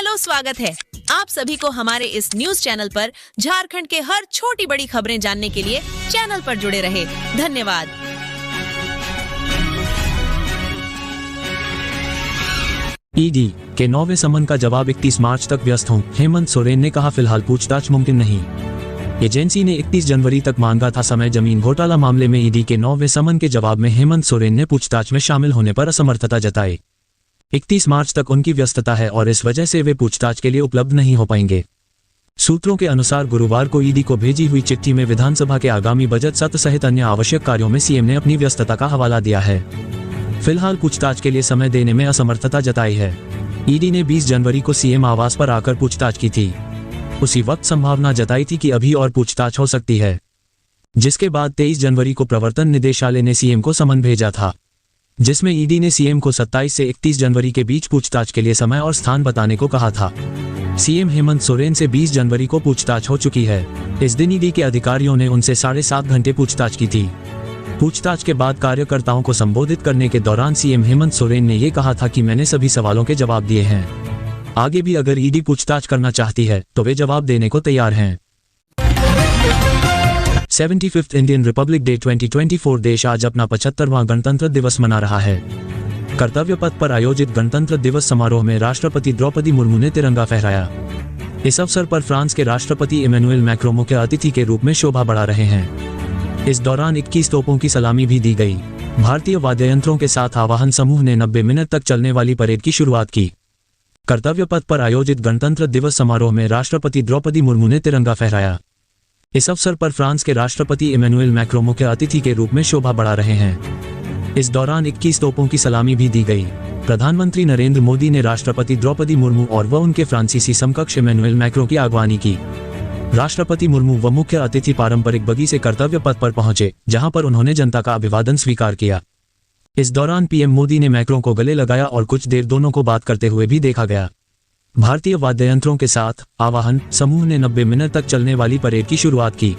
Hello, स्वागत है आप सभी को हमारे इस न्यूज चैनल पर। झारखंड के हर छोटी बड़ी खबरें जानने के लिए चैनल पर जुड़े रहे। धन्यवाद। ईडी के 9वें समन का जवाब 31 मार्च तक व्यस्त हूं, हेमंत सोरेन ने कहा। फिलहाल पूछताछ मुमकिन नहीं। एजेंसी ने 31 जनवरी तक मांगा था समय। जमीन घोटाला मामले में ईडी के 9वें समन के जवाब में हेमंत सोरेन ने पूछताछ में शामिल होने पर असमर्थता जताई। 31 मार्च तक उनकी व्यस्तता है और इस वजह से वे पूछताछ के लिए उपलब्ध नहीं हो पाएंगे। सूत्रों के अनुसार गुरुवार को ईडी को भेजी हुई चिट्ठी में विधानसभा के आगामी बजट सत्र सहित अन्य आवश्यक कार्यों में सीएम ने अपनी व्यस्तता का हवाला दिया है। फिलहाल पूछताछ के लिए समय देने में असमर्थता जताई है। ईडी ने 20 जनवरी को सीएम आवास पर आकर पूछताछ की थी। उसी वक्त संभावना जताई थी कि अभी और पूछताछ हो सकती है, जिसके बाद 23 जनवरी को प्रवर्तन निदेशालय ने सीएम को समन भेजा था, जिसमें ईडी ने सीएम को 27 से 31 जनवरी के बीच पूछताछ के लिए समय और स्थान बताने को कहा था। सीएम हेमंत सोरेन से 20 जनवरी को पूछताछ हो चुकी है। इस दिन ईडी के अधिकारियों ने उनसे 7.5 घंटे पूछताछ की थी। पूछताछ के बाद कार्यकर्ताओं को संबोधित करने के दौरान सीएम हेमंत सोरेन ने ये कहा था कि मैंने सभी सवालों के जवाब दिए हैं। आगे भी अगर ईडी पूछताछ करना चाहती है तो वे जवाब देने को तैयार हैं। 75th इंडियन रिपब्लिक डे 2024 देश आज अपना 75वां गणतंत्र दिवस मना रहा है। कर्तव्य पथ पर आयोजित गणतंत्र दिवस समारोह में राष्ट्रपति द्रौपदी मुर्मू ने तिरंगा फहराया। इस अवसर पर फ्रांस के राष्ट्रपति इमैनुएल मैक्रों मुख्य अतिथि के रूप में शोभा बढ़ा रहे हैं। इस दौरान 21 तोपों की सलामी भी दी गई। भारतीय वाद्ययंत्रों के साथ आवाहन समूह ने 90 मिनट तक चलने वाली परेड की शुरुआत की। कर्तव्य पथ पर आयोजित गणतंत्र दिवस समारोह में राष्ट्रपति द्रौपदी मुर्मू ने तिरंगा फहराया। इस अवसर पर फ्रांस के राष्ट्रपति इमैनुएल मैक्रों मुख्य अतिथि के रूप में शोभा बढ़ा रहे हैं। इस दौरान 21 तोपों की सलामी भी दी गई। प्रधानमंत्री नरेंद्र मोदी ने राष्ट्रपति द्रौपदी मुर्मू और उनके फ्रांसीसी समकक्ष इमैनुएल मैक्रों की अगवानी की। राष्ट्रपति मुर्मू व मुख्य अतिथि पारंपरिक बगी से कर्तव्य पथ पर पहुंचे, जहां पर उन्होंने जनता का अभिवादन स्वीकार किया। इस दौरान पीएम मोदी ने मैक्रों को गले लगाया और कुछ देर दोनों को बात करते हुए भी देखा गया। भारतीय वाद्ययंत्रों के साथ आवाहन समूह ने 90 मिनट तक चलने वाली परेड की शुरुआत की।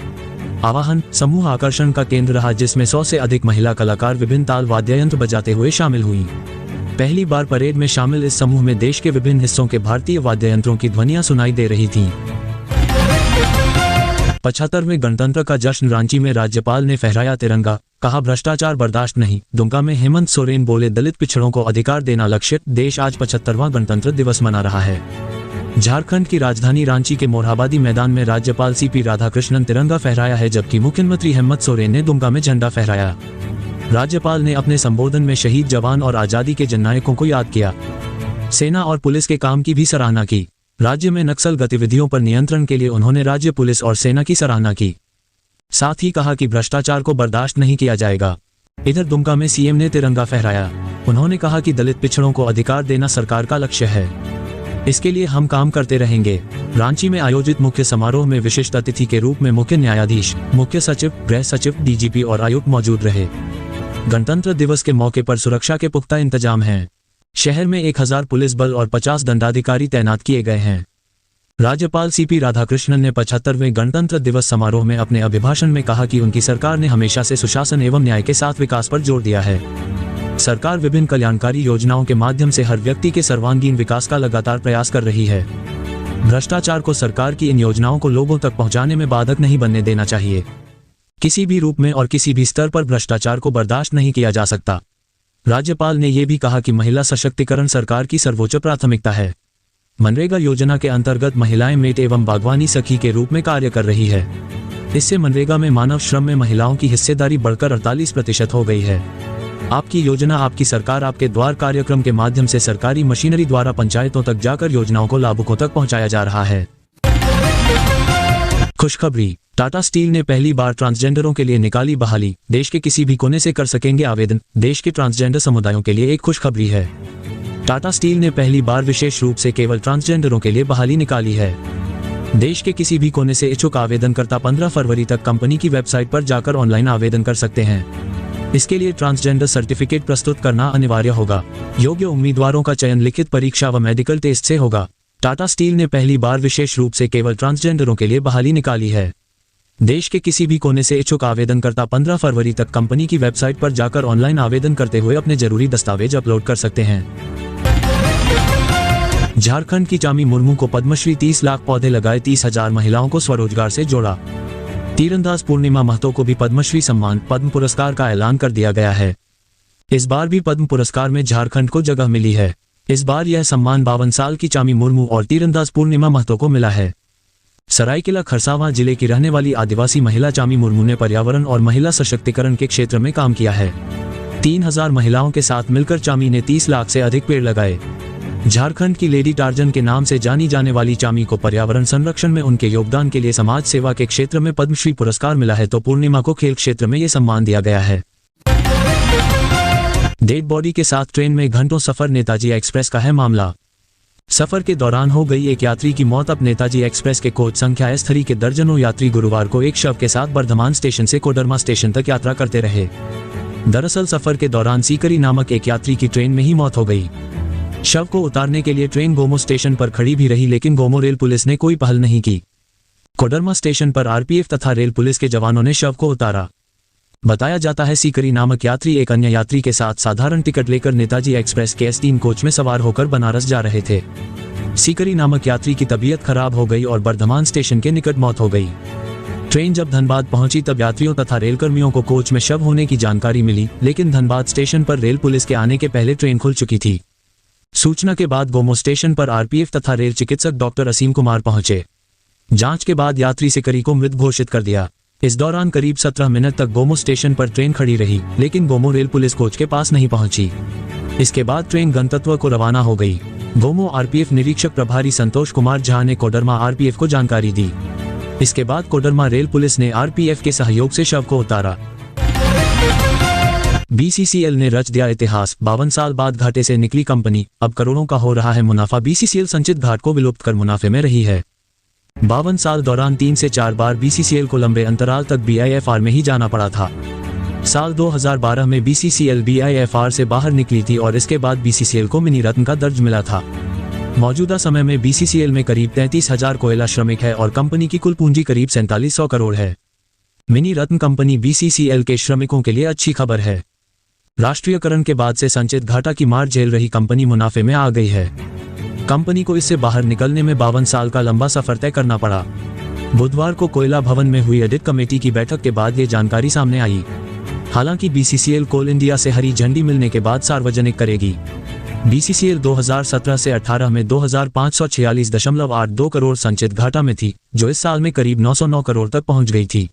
आवाहन समूह आकर्षण का केंद्र रहा, जिसमें 100 से अधिक महिला कलाकार विभिन्न ताल वाद्ययंत्र बजाते हुए शामिल हुई। पहली बार परेड में शामिल इस समूह में देश के विभिन्न हिस्सों के भारतीय वाद्ययंत्रों की ध्वनियां सुनाई दे रही थीं। 75वें गणतंत्र का जश्न, रांची में राज्यपाल ने फहराया तिरंगा, कहा भ्रष्टाचार बर्दाश्त नहीं। दुमका में हेमंत सोरेन बोले दलित पिछड़ों को अधिकार देना लक्ष्य। देश आज 75वां गणतंत्र दिवस मना रहा है। झारखंड की राजधानी रांची के मोरहाबादी मैदान में राज्यपाल सीपी राधाकृष्णन तिरंगा फहराया है, जबकि मुख्यमंत्री हेमंत सोरेन ने दुमका में झंडा फहराया। राज्यपाल ने अपने संबोधन में शहीद जवान और आजादी के जननायकों को याद किया। सेना और पुलिस के काम की भी सराहना की। राज्य में नक्सल गतिविधियों पर नियंत्रण के लिए उन्होंने राज्य पुलिस और सेना की सराहना की। साथ ही कहा कि भ्रष्टाचार को बर्दाश्त नहीं किया जाएगा। इधर दुमका में सीएम ने तिरंगा फहराया। उन्होंने कहा कि दलित पिछड़ों को अधिकार देना सरकार का लक्ष्य है। इसके लिए हम काम करते रहेंगे। रांची में आयोजित मुख्य समारोह में विशिष्ट अतिथि के रूप में मुख्य न्यायाधीश, मुख्य सचिव, गृह सचिव, डीजीपी और आयुक्त मौजूद रहे। गणतंत्र दिवस के मौके पर सुरक्षा के पुख्ता इंतजाम हैं। शहर में 1000 पुलिस बल और 50 दंडाधिकारी तैनात किए गए हैं। राज्यपाल सीपी राधाकृष्णन ने 75वें गणतंत्र दिवस समारोह में अपने अभिभाषण में कहा कि उनकी सरकार ने हमेशा से सुशासन एवं न्याय के साथ विकास पर जोर दिया है। सरकार विभिन्न कल्याणकारी योजनाओं के माध्यम से हर व्यक्ति के सर्वांगीण विकास का लगातार प्रयास कर रही है। भ्रष्टाचार को सरकार की इन योजनाओं को लोगों तक पहुंचाने में बाधक नहीं बनने देना चाहिए। किसी भी रूप में और किसी भी स्तर पर भ्रष्टाचार को बर्दाश्त नहीं किया जा सकता। राज्यपाल ने यह भी कहा कि महिला सशक्तिकरण सरकार की सर्वोच्च प्राथमिकता है। मनरेगा योजना के अंतर्गत महिलाएं मेट एवं बागवानी सखी के रूप में कार्य कर रही है। इससे मनरेगा में मानव श्रम में महिलाओं की हिस्सेदारी बढ़कर 48% हो गई है। आपकी योजना आपकी सरकार आपके द्वार कार्यक्रम के माध्यम से सरकारी मशीनरी द्वारा पंचायतों तक जाकर योजनाओं को लाभुकों तक पहुंचाया जा रहा है। खुशखबरी, टाटा स्टील ने पहली बार ट्रांसजेंडरों के लिए निकाली बहाली। देश के किसी भी कोने से कर सकेंगे आवेदन। देश के ट्रांसजेंडर समुदायों के लिए एक खुशखबरी है। टाटा स्टील ने पहली बार विशेष रूप से केवल ट्रांसजेंडरों के लिए बहाली निकाली है। देश के किसी भी कोने से इच्छुक आवेदनकर्ता 15 फरवरी तक कंपनी की वेबसाइट पर जाकर ऑनलाइन आवेदन कर सकते हैं। इसके लिए ट्रांसजेंडर सर्टिफिकेट प्रस्तुत करना अनिवार्य होगा। योग्य उम्मीदवारों का चयन लिखित परीक्षा व मेडिकल टेस्ट से होगा। टाटा स्टील ने पहली बार विशेष रूप से केवल ट्रांसजेंडरों के लिए बहाली निकाली है। देश के किसी भी कोने से इच्छुक आवेदनकर्ता 15 फरवरी तक कंपनी की वेबसाइट पर जाकर ऑनलाइन आवेदन करते हुए अपने जरूरी दस्तावेज अपलोड कर सकते हैं। झारखंड की चामी मुर्मू को पद्मश्री, 30 लाख पौधे लगाए, 30,000 महिलाओं को स्वरोजगार से जोड़ा। तीरंदाज पूर्णिमा महतो को भी पद्मश्री सम्मान, पद्म पुरस्कार का ऐलान कर दिया गया है। इस बार भी पद्म पुरस्कार में झारखंड को जगह मिली है। इस बार यह सम्मान 52 साल की चामी मुर्मू और तीरंदाज पूर्णिमा महतो को मिला है। सरायकेला खरसावां जिले की रहने वाली आदिवासी महिला चामी मुर्मू ने पर्यावरण और महिला सशक्तिकरण के क्षेत्र में काम किया है। 3000 महिलाओं के साथ मिलकर चामी ने 30 लाख से अधिक पेड़ लगाए। झारखंड की लेडी टार्जन के नाम से जानी जाने वाली चामी को पर्यावरण संरक्षण में उनके योगदान के लिए समाज सेवा के क्षेत्र में पद्मश्री पुरस्कार मिला है, तो पूर्णिमा को खेल क्षेत्र में ये सम्मान दिया गया है। डेड बॉडी के साथ ट्रेन में घंटों सफर, नेताजी एक्सप्रेस का है मामला। सफर के दौरान हो गई एक यात्री की मौत। अब नेताजी एक्सप्रेस के कोच संख्या S3 के दर्जनों यात्री गुरुवार को एक शव के साथ बर्धमान स्टेशन से कोडरमा स्टेशन तक यात्रा करते रहे। दरअसल सफर के दौरान सीकरी नामक एक यात्री की ट्रेन में ही मौत हो गई। शव को उतारने के लिए ट्रेन गोमो स्टेशन पर खड़ी भी रही, लेकिन गोमो रेल पुलिस ने कोई पहल नहीं की। कोडरमा स्टेशन पर RPF तथा रेल पुलिस के जवानों ने शव को उतारा। बताया जाता है सीकरी नामक यात्री एक अन्य यात्री के साथ साधारण टिकट लेकर नेताजी एक्सप्रेस के S3 कोच में सवार होकर बनारस जा रहे थे। सीकरी नामक यात्री की तबीयत खराब हो गई और बर्धमान स्टेशन के निकट मौत हो गई। ट्रेन जब धनबाद पहुंची तब यात्रियों तथा रेलकर्मियों को कोच में शव होने की जानकारी मिली, लेकिन धनबाद स्टेशन पर रेल पुलिस के आने के पहले ट्रेन खुल चुकी थी। सूचना के बाद गोमो स्टेशन पर RPF तथा रेल चिकित्सक डॉक्टर असीम कुमार पहुंचे। जांच के बाद यात्री सीकरी को मृत घोषित कर दिया। इस दौरान करीब 17 मिनट तक गोमो स्टेशन पर ट्रेन खड़ी रही, लेकिन गोमो रेल पुलिस कोच के पास नहीं पहुंची। इसके बाद ट्रेन गंतव्य को रवाना हो गई। गोमो RPF निरीक्षक प्रभारी संतोष कुमार झा ने कोडरमा RPF को जानकारी दी। इसके बाद कोडरमा रेल पुलिस ने RPF के सहयोग से शव को उतारा। BCCL ने रच दिया इतिहास, 52 साल बाद घाटे से निकली कंपनी, अब करोड़ों का हो रहा है मुनाफा। BCCL संचित घाट को विलुप्त कर मुनाफे में रही है। 52 साल दौरान 3 से 4 बार BCCL को लंबे अंतराल तक BIFR में ही जाना पड़ा था। साल 2012 में BCCL BIFR से बाहर निकली थी और इसके बाद BCCL को मिनी रत्न का दर्ज मिला था। मौजूदा समय में BCCL में करीब 33,000 कोयला श्रमिक है और कंपनी की कुल पूंजी करीब 4700 करोड़ है। मिनी रत्न कंपनी BCCL के श्रमिकों के लिए अच्छी खबर है। राष्ट्रीयकरण के बाद से संचित घाटा की मार झेल रही कंपनी मुनाफे में आ गई है। कंपनी को इससे बाहर निकलने में 52 साल का लंबा सफर तय करना पड़ा। बुधवार को कोयला भवन में हुई ऑडिट कमेटी की बैठक के बाद ये जानकारी सामने आई। हालांकि BCCL कोल इंडिया से हरी झंडी मिलने के बाद सार्वजनिक करेगी। BCCL 2017 से 18 में 2546.82 करोड़ संचित घाटा में थी, जो इस साल में करीब 909 करोड़ तक पहुंच गई थी।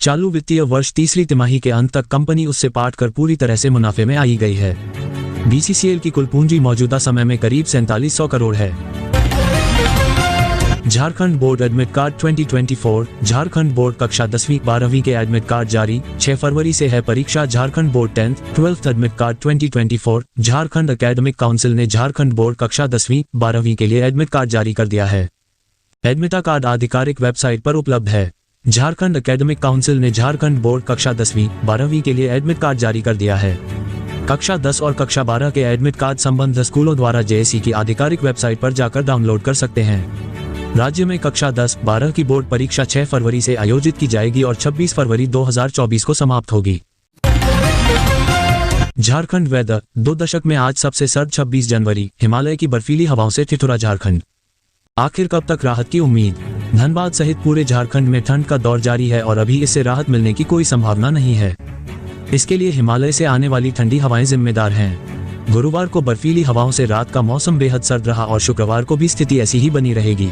चालू वित्तीय वर्ष तीसरी तिमाही के अंत तक कंपनी उससे पाट कर पूरी तरह से मुनाफे में आई गई है। BCCL की कुल पूंजी मौजूदा समय में करीब 4700 करोड़ है। Jharkhand board admit card 2024। Jharkhand board कक्षा 10वीं 12वीं के एडमिट कार्ड जारी, 6 फरवरी से है परीक्षा। Jharkhand board 10th 12th admit card 2024। Jharkhand academic council ने झारखंड बोर्ड कक्षा 10वीं 12वीं के लिए एडमिट कार्ड जारी कर दिया है। एडमिटा कार्ड आधिकारिक वेबसाइट पर उपलब्ध है। झारखंड एकेडमिक काउंसिल ने झारखंड बोर्ड कक्षा 10वीं 12वीं के लिए एडमिट कार्ड जारी कर दिया है। कक्षा 10 और कक्षा 12 के एडमिट कार्ड संबद्ध स्कूलों द्वारा JSE की आधिकारिक वेबसाइट पर जाकर डाउनलोड कर सकते हैं। राज्य में कक्षा 10-12 की बोर्ड परीक्षा 6 फरवरी से आयोजित की जाएगी और 26 फरवरी 2024 को समाप्त होगी। झारखंड वेदर, 2 दशक में आज सबसे सर्द 26 जनवरी। हिमालय की बर्फीली हवाओं से ठिठुरा झारखंड। आखिर कब तक राहत की उम्मीद? धनबाद सहित पूरे झारखंड में ठंड का दौर जारी है और अभी इससे राहत मिलने की कोई संभावना नहीं है। इसके लिए हिमालय से आने वाली ठंडी हवाएं जिम्मेदार हैं। गुरुवार को बर्फीली हवाओं से रात का मौसम बेहद सर्द रहा और शुक्रवार को भी स्थिति ऐसी ही बनी रहेगी।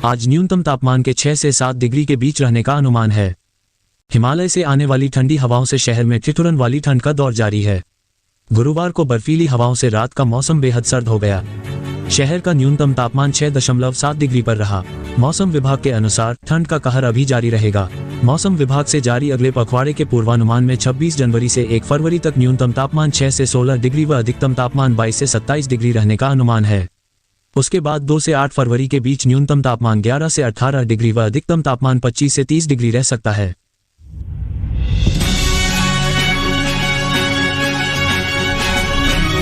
आज न्यूनतम तापमान के 6 से 7 डिग्री के बीच रहने का अनुमान है। हिमालय से आने वाली ठंडी हवाओं से शहर में ठिठुरन वाली ठंड का दौर जारी है। गुरुवार को बर्फीली हवाओं से रात का मौसम बेहद सर्द हो गया। शहर का न्यूनतम तापमान 6.7 डिग्री पर रहा। मौसम विभाग के अनुसार ठंड का कहर अभी जारी रहेगा। मौसम विभाग से जारी अगले पखवाड़े के पूर्वानुमान में 26 जनवरी से 1 फरवरी तक न्यूनतम तापमान 6 से 16 डिग्री व अधिकतम तापमान 22 से 27 डिग्री रहने का अनुमान है। उसके बाद 2 से 8 फरवरी के बीच न्यूनतम तापमान 11 से 18 डिग्री व अधिकतम तापमान 25 से 30 डिग्री रह सकता है।